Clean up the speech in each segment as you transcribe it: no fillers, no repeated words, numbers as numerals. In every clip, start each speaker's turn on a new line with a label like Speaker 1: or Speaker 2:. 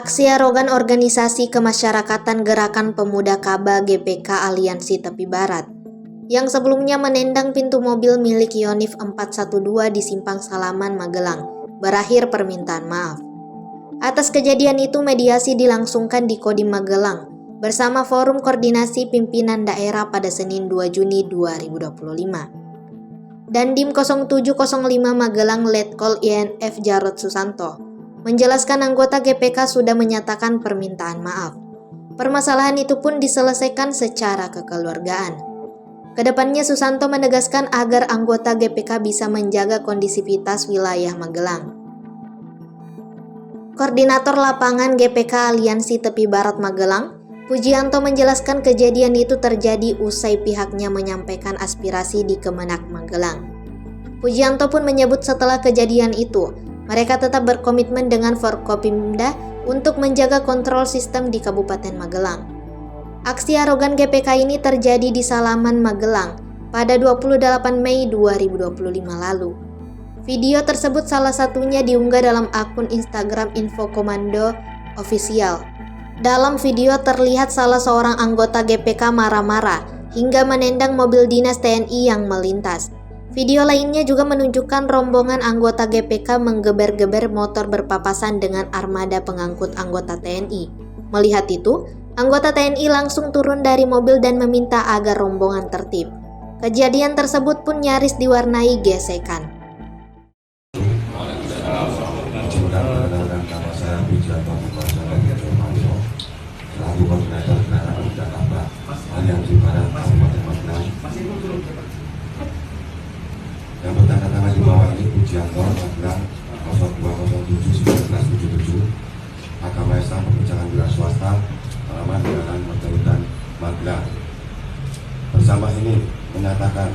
Speaker 1: Aksi arogan organisasi kemasyarakatan Gerakan Pemuda Kaba GPK Aliansi Tepi Barat yang sebelumnya menendang pintu mobil milik Yonif 412 di Simpang Salaman, Magelang, berakhir permintaan maaf. Atas kejadian itu, mediasi dilangsungkan di Kodim Magelang bersama Forum Koordinasi Pimpinan Daerah pada Senin 2 Juni 2025. Dandim 0705 Magelang Letkol INF Jarod Susanto menjelaskan anggota GPK sudah menyatakan permintaan maaf. Permasalahan itu pun diselesaikan secara kekeluargaan. Kedepannya Susanto menegaskan agar anggota GPK bisa menjaga kondisivitas wilayah Magelang. Koordinator Lapangan GPK Aliansi Tepi Barat Magelang, Pujianto menjelaskan kejadian itu terjadi usai pihaknya menyampaikan aspirasi di Kemenak Magelang. Pujianto pun menyebut setelah kejadian itu, mereka tetap berkomitmen dengan Forkopimda untuk menjaga kontrol sistem di Kabupaten Magelang. Aksi arogan GPK ini terjadi di Salaman, Magelang pada 28 Mei 2025 lalu. Video tersebut salah satunya diunggah dalam akun Instagram Info Komando Official. Dalam video terlihat salah seorang anggota GPK marah-marah hingga menendang mobil dinas TNI yang melintas. Video lainnya juga menunjukkan rombongan anggota GPK menggeber-geber motor berpapasan dengan armada pengangkut anggota TNI. Melihat itu, anggota TNI langsung turun dari mobil dan meminta agar rombongan tertib. Kejadian tersebut pun nyaris diwarnai gesekan.
Speaker 2: Yang bertanda-tanda di bawah ini Pujianto Magelang 0207-1977 Agama Islam Perbincangan Wira Swasta Alamat Jalan Mertautan Magelang. Bersama ini menyatakan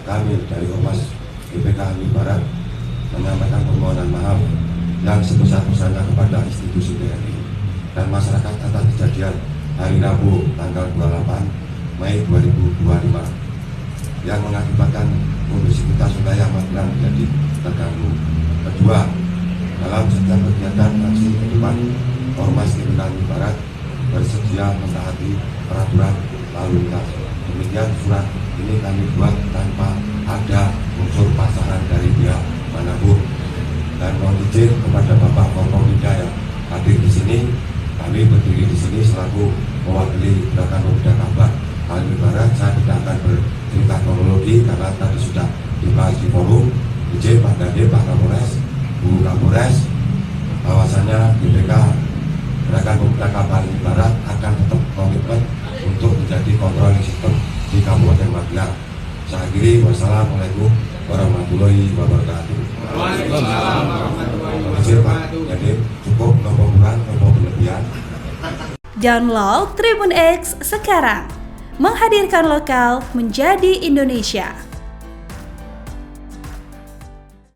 Speaker 2: kami dari Ormas GPK Tepi Barat menyampaikan permohonan maaf yang sebesar-besarnya kepada institusi TNI dan masyarakat atas kejadian hari Rabu tanggal 28 Mei 2025 yang mengakibatkan kondisivitas wilayah Magelang menjadi terganggu. Kedua, dalam setiap kegiatan aksi ke depan, Ormas GPK Tepi Barat bersedia mentaati peraturan lalu lintas. Demikian surat ini kami buat tanpa ada unsur paksaan dari pihak manapun. Dan mohon izin kepada Bapak Forkopimda yang hadir di sini, kami berdiri di sini selaku mewakili Gerakan Pemuda Kaba Tepi Barat. Saya tidak akan bercerita kronologi karena tadi sudah dibahas di forum. Izin Pak Dandim, Pak Kapolres, Bu Kapolres, bahwasanya GPK Gerakan Pemuda Kaba Tepi Barat akan tetap komitmen untuk menjadi kontroling sistem di Kabupaten Magelang. Saya akhiri, wassalamualaikum warahmatullahi wabarakatuh.
Speaker 3: Waalaikumsalam warahmatullahi
Speaker 2: wabarakatuh. Pak Dandim, cukup nopo kurang, nopo berlebihan.
Speaker 4: Download Tribun X sekarang, menghadirkan lokal menjadi Indonesia.